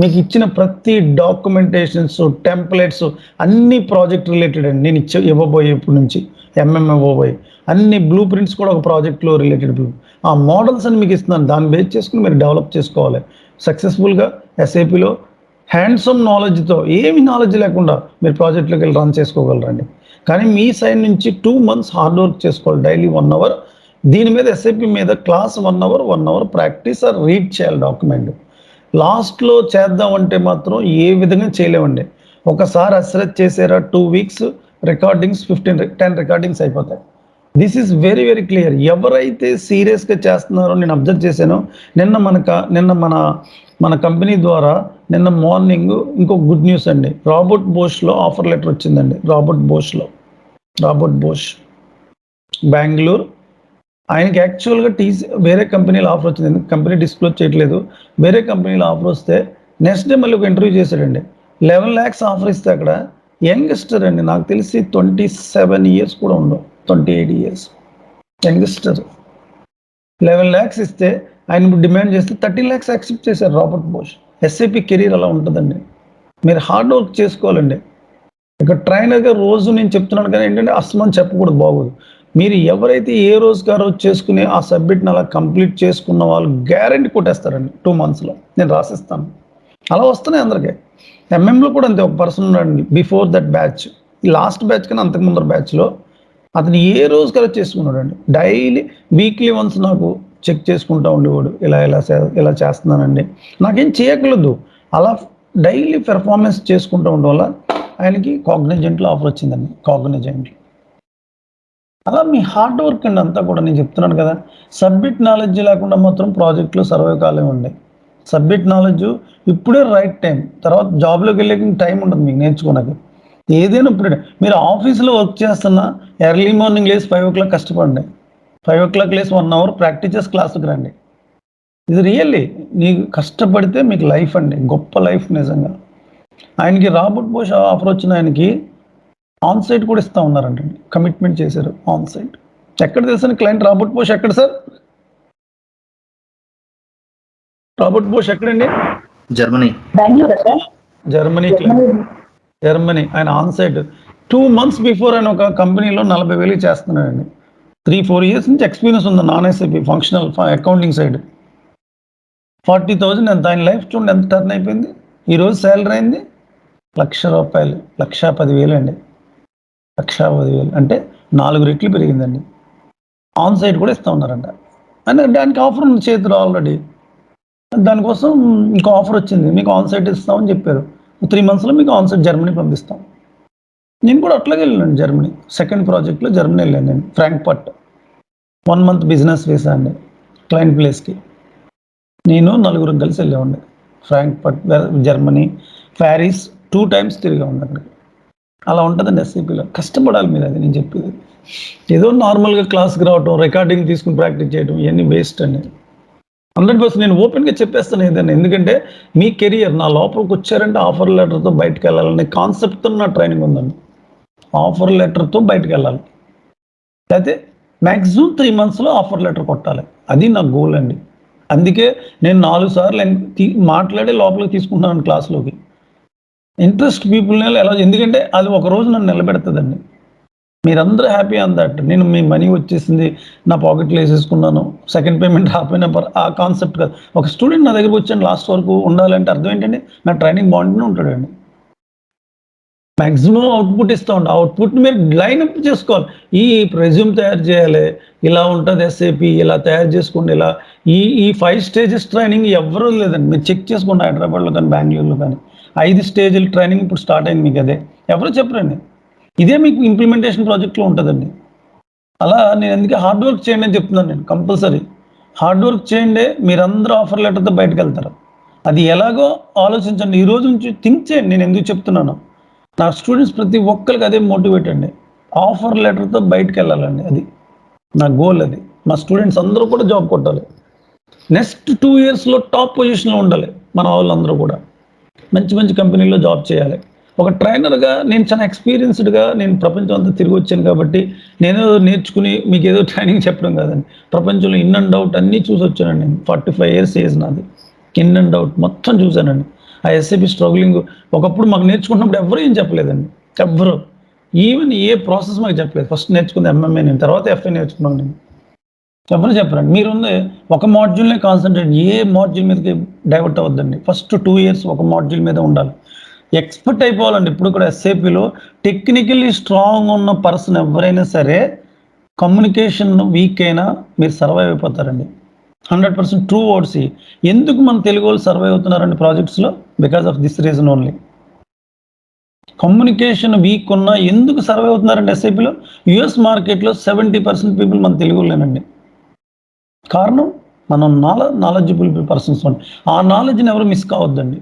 మీకు ఇచ్చిన ప్రతి డాక్యుమెంటేషన్స్, టెంప్లెట్స్ అన్నీ ప్రాజెక్ట్ రిలేటెడ్ అండి. నేను ఇవ్వబోయే ఇప్పటి నుంచి ఇవ్వబోయే అన్ని బ్లూ ప్రింట్స్ కూడా ఒక ప్రాజెక్ట్లో రిలేటెడ్ ఆ మోడల్స్ అని మీకు ఇస్తున్నాను. దాన్ని బేస్ చేసుకుని మీరు డెవలప్ చేసుకోవాలి సక్సెస్ఫుల్గా. ఎస్ఏపిలో హ్యాండ్స్ ఆన్ నాలెడ్జ్తో, ఏమి నాలెడ్జ్ లేకుండా మీరు ప్రాజెక్ట్లోకి వెళ్ళి రన్ చేసుకోగలరండి. కానీ మీ సైడ్ నుంచి 2 months హార్డ్ వర్క్ చేసుకోవాలి. డైలీ 1 hour దీని మీద, ఎస్ఏపి మీద class 1 hour practice or read చేయాలి డాక్యుమెంట్. లాస్ట్లో చేద్దామంటే మాత్రం ఏ విధంగా చేయలేమండి. ఒకసారి అసెస్ చేసారా 2 weeks రికార్డింగ్స్ 10 రికార్డింగ్స్ అయిపోతాయి. This is very very clear. ఎవరైతే సీరియస్గా చేస్తున్నారో నేను అబ్జర్వ్ చేశాను. నిన్న మన కంపెనీ ద్వారా నిన్న మార్నింగ్ ఇంకో గుడ్ న్యూస్ అండి. రాబర్ట్ బోష్లో ఆఫర్ లెటర్ వచ్చిందండి. Robert Bosch Bengaluru. ఆయనకి యాక్చువల్గా వేరే కంపెనీలో ఆఫర్ వచ్చింది. ఎందుకు కంపెనీ డిస్క్లోజ్ చేయట్లేదు. వేరే కంపెనీలో ఆఫర్ వస్తే నెక్స్ట్ డే మళ్ళీ ఒక ఇంటర్వ్యూ చేశాడండి. 11 lakhs ఆఫర్ ఇస్తే అక్కడ యంగ్స్టర్ అండి, నాకు తెలిసి 27 years కూడా ఉండవు, 28 years యంగ్స్టర్. 11 lakhs ఇస్తే ఆయన డిమాండ్ చేస్తే 13 lakhs యాక్సెప్ట్ చేశారు రాబర్ట్ బోష్. ఎస్ఏపి కెరీర్ అలా ఉంటుందండి. మీరు హార్డ్ వర్క్ చేసుకోవాలండి. ఇక ట్రైనర్గా రోజు నేను చెప్తున్నాను కానీ ఏంటంటే అస్మని చెప్పకూడదు, బాగోదు. మీరు ఎవరైతే ఏ రోజుకి ఆ రోజు చేసుకుని ఆ సబ్మిట్ని అలా కంప్లీట్ చేసుకున్న వాళ్ళు గ్యారెంటీ కొట్టేస్తారండి 2 monthsలో. నేను రాసిస్తాను. అలా వస్తున్నాయి అందరికీ. ఎంఎంలో కూడా అంతే. ఒక పర్సన్ ఉన్నాడండి బిఫోర్ దట్ బ్యాచ్, ఈ లాస్ట్ బ్యాచ్ కన్నా అంతకు ముందర బ్యాచ్లో అతను ఏ రోజుకి అలా చేసుకున్నాడండి. డైలీ వీక్లీ వన్స్ నాకు చెక్ చేసుకుంటూ ఉండేవాడు. ఇలా చేస్తున్నానండి, నాకేం చేయక్కర్లేదు. అలా డైలీ పెర్ఫార్మెన్స్ చేసుకుంటూ ఉండడం వల్ల ఆయనకి కాగ్నిజెంట్లో ఆఫర్ వచ్చిందండి. కాగ్నిజెంట్లో అలా మీ హార్డ్ వర్క్ అండి అంతా కూడా. నేను చెప్తున్నాను కదా, సబ్మిట్ నాలెడ్జ్ లేకుండా మాత్రం ప్రాజెక్టులో సర్వే కాలే ఉండే. సబ్మిట్ నాలెడ్జ్ ఇప్పుడే రైట్ టైం. తర్వాత జాబ్లోకి వెళ్ళే టైం ఉండదు మీకు నేర్చుకోడానికి. ఏదైనా ఇప్పుడే మీరు ఆఫీస్లో వర్క్ చేస్తున్నా ఎర్లీ మార్నింగ్ లేసి 5 o'clock కష్టపడండి. 5 o'clock లేసి 1 hour ప్రాక్టీస్ చేసి క్లాసుకి రండి. ఇది రియల్లీ నీకు కష్టపడితే మీకు లైఫ్ అండి, గొప్ప లైఫ్ నిజంగా. ఆయనకి రాబర్ట్ బోష్ ఆఫర్ వచ్చిన ఆయనకి ఆన్ సైట్ కూడా ఇస్తూ ఉన్నారండి. కమిట్మెంట్ చేశారు ఆన్ సైట్. ఎక్కడ తెలుసని క్లయింట్ రాబర్ట్ బోష్ ఎక్కడ సార్? రాబర్ట్ బోష్ ఎక్కడండి? జర్మనీ. జర్మనీ. ఆయన ఆన్ సైట్ 2 months బిఫోర్ ఆయన ఒక కంపెనీలో 40,000 చేస్తున్నాడండి. 3-4 years నుంచి ఎక్స్పీరియన్స్ ఉంది non SAP functional accounting side. 40,000 ఎంత ఆయన లైఫ్ చూడండి ఎంత టర్న్ అయిపోయింది. ఈరోజు శాలరీ అయింది ₹1,00,000, 1,10,000 అండి. 1,10,000 అంటే 4 రెట్లు పెరిగిందండి. ఆన్ సైట్ కూడా ఇస్తూ ఉన్నారంట. అంటే దానికి ఆఫర్ ఉంది చేతిలో ఆల్రెడీ. దానికోసం ఇంకో ఆఫర్ వచ్చింది, మీకు ఆన్ సైట్ ఇస్తామని చెప్పారు. 3 monthsలో మీకు ఆన్ సైట్ జర్మనీ పంపిస్తాం. నేను కూడా అట్లాగే వెళ్ళాను జర్మనీ. సెకండ్ ప్రాజెక్ట్లో జర్మనీ వెళ్ళాను నేను. ఫ్రాంక్ఫర్ట్ 1 month బిజినెస్ వీసా అండి. క్లయింట్ ప్లేస్కి నేను 4 కలిసి వెళ్ళామండి. ఫ్రాంక్ఫర్ట్ జర్మనీ, ప్యారిస్ 2 times తిరిగా ఉంది అక్కడికి. అలా ఉంటుందండి ఎస్ఏపీలో. కష్టపడాలి మీరు. అది నేను చెప్పేది. ఏదో నార్మల్గా క్లాస్కి రావటం, రికార్డింగ్ తీసుకుని ప్రాక్టీస్ చేయడం ఇవన్నీ వేస్ట్ అండి. 100% నేను ఓపెన్గా చెప్పేస్తాను ఏదైనా. ఎందుకంటే మీ కెరియర్ నా లోపలికి వచ్చారంటే ఆఫర్ లెటర్తో బయటకు వెళ్ళాలనే కాన్సెప్ట్తో నా ట్రైనింగ్ ఉందండి. ఆఫర్ లెటర్తో బయటకు వెళ్ళాలి, అయితే మ్యాక్సిమం 3 monthsలో ఆఫర్ లెటర్ కొట్టాలి. అది నా గోల్ అండి. అందుకే నేను 4 సార్లు మాట్లాడే లోపలికి తీసుకుంటున్నాను క్లాస్లోకి. ఇంట్రెస్ట్ పీపుల్ని ఎలా, ఎందుకంటే అది ఒకరోజు నన్ను నిలబెడుతుందండి. మీరందరూ హ్యాపీ ఆన్ దట్. నేను మీ మనీ వచ్చేసింది నా పాకెట్లో వేసేసుకున్నాను, సెకండ్ పేమెంట్ రాకపోయినా ఆ కాన్సెప్ట్ కాదు. ఒక స్టూడెంట్ నా దగ్గరకు వచ్చాను లాస్ట్ వరకు ఉండాలంటే అర్థం ఏంటండి, నా ట్రైనింగ్ బాగుంటూనే ఉంటాడండి. మ్యాక్సిమం అవుట్పుట్ ఇస్తూ ఉంటాం. అవుట్పుట్ని మీరు లైన్అప్ చేసుకోవాలి. ఈ రెజ్యూమ్ తయారు చేయాలి, ఇలా ఉంటుంది ఎస్ఏపి, ఇలా తయారు చేసుకోండి. ఇలా ఈ 5 stages ట్రైనింగ్ ఎవరూ లేదండి. మీరు చెక్ చేసుకోండి. హైదరాబాద్లో కానీ బెంగళూరులో కానీ 5 stages ట్రైనింగ్ ఇప్పుడు స్టార్ట్ అయింది మీకు. అదే ఎవరు చెప్పరండి. ఇదే మీకు ఇంప్లిమెంటేషన్ ప్రాజెక్ట్లో ఉంటుందండి. అలా నేను అందుకే హార్డ్ వర్క్ చేయండి అని చెప్తున్నాను. నేను కంపల్సరీ హార్డ్ వర్క్ చేయండి, మీరందరూ ఆఫర్ లెటర్తో బయటకు వెళ్తారు. అది ఎలాగో ఆలోచించండి. ఈ రోజు నుంచి థింక్ చేయండి. నేను ఎందుకు చెప్తున్నాను, నా స్టూడెంట్స్ ప్రతి ఒక్కరికి అదే మోటివేట్ అండి. ఆఫర్ లెటర్తో బయటకు వెళ్ళాలండి. అది నా గోల్. అది మా స్టూడెంట్స్ అందరూ కూడా జాబ్ కొట్టాలి. నెక్స్ట్ 2 yearsలో టాప్ పొజిషన్లో ఉండాలి. మన వాళ్ళందరూ కూడా మంచి మంచి కంపెనీల్లో జాబ్ చేయాలి. ఒక ట్రైనర్గా నేను చాలా ఎక్స్పీరియన్స్డ్గా నేను ప్రపంచం అంతా తిరిగి వచ్చాను కాబట్టి నేను నేర్చుకుని మీకు ఏదో ట్రైనింగ్ చెప్పడం కాదండి. ప్రపంచంలో ఇన్ అండ్ అవుట్ అన్నీ చూసి వచ్చానండి నేను. 45 years ఏజ్ నాది. ఇన్ అండ్ అవుట్ మొత్తం చూశానండి. ఆ ఎస్ఏపి స్ట్రగులింగ్ ఒకప్పుడు మాకు నేర్చుకుంటున్నప్పుడు ఎవ్వరు ఏం చెప్పలేదండి. ఎవ్వరు. ఈవెన్ ఏ ప్రాసెస్ మాకు చెప్పలేదు. ఫస్ట్ నేర్చుకుంది ఎంఎంఏ నేను. తర్వాత ఎఫ్ఏ నేర్చుకున్నాను నేను. ఎవరు చెప్పరండి. మీరుంది ఒక మాడ్యూల్‌నే కాన్సంట్రేట్ ఏ మాడ్యూల్ మీదకి డైవర్ట్ అవ్వద్దండి. ఫస్ట్ 2 ఇయర్స్ ఒక మాడ్యూల్ మీద ఉండాలి. ఎక్స్‌పర్ట్ అయిపోవాలండి. ఇప్పుడు కూడా ఎస్ఏపిలో టెక్నికల్లీ స్ట్రాంగ్ ఉన్న పర్సన్ ఎవ్వరైనా సరే కమ్యూనికేషన్ వీక్ అయినా మీరు సర్వైవ్ అయిపోతారండి. 100% ట్రూ వర్డ్స్ ఇయి. ఎందుకు మన తెలుగు వాళ్ళు సర్వైవ్ అవుతున్నారండి ప్రాజెక్ట్స్‌లో? Because of this reason only. Communication weak ఉన్నా ఎందుకు సర్వైవ్ అవుతున్నారండి ఎస్ఐపిలో? యూఎస్ మార్కెట్‌లో 70% పీపుల్ మన తెలుగోళ్ళేనండి. కారణం మనం నాలెడ్జబుల్ పర్సన్స్. ఆ నాలెడ్జ్‌ని ఎవరు మిస్ కావద్దండి.